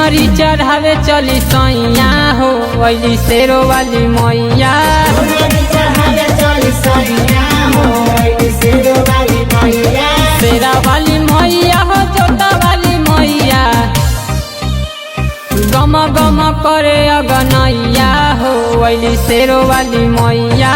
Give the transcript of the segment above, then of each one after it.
चुनरी चढ़ावे चली सैया हो वैली शेरो वाली मैया। शेरा वाली मैया हो जोता वाली मैया, गम गम करे अगनैया हो वैली शेरो वाली मैया।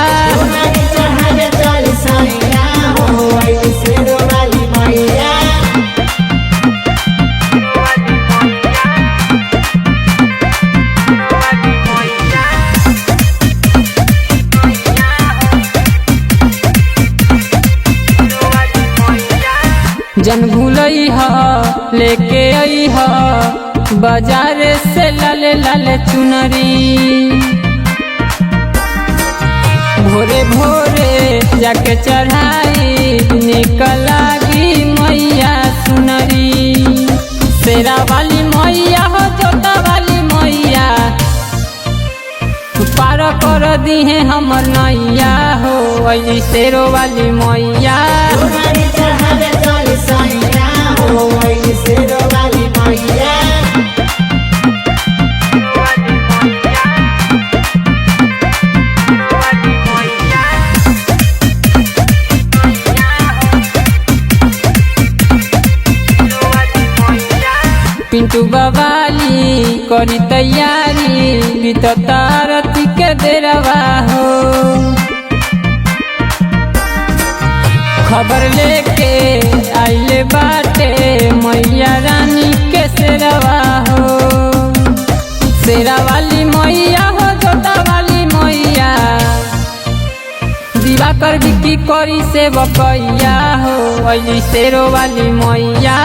जन भूलई ह लेके आई ह बाजार से लाले लाले चुनरी, भोरे भोरे जाके चढ़ाई निकलागी मैया सुनरी। शेरा वाली मैया हो जोता वाली मैया, पार कर दी है हमर नैया हो वैली शेरो वाली मैया। पिंटू बवाली करी तैयारी बीतता आरती के देरवा हो, खबर लेके आइले बाटे मैया रानी के शेरवा हो। शेरा वाली मैया हो जोता वाली मैया, दिवाकर बिक्री करी से बकैया हो वैली शेरो वाली मैया।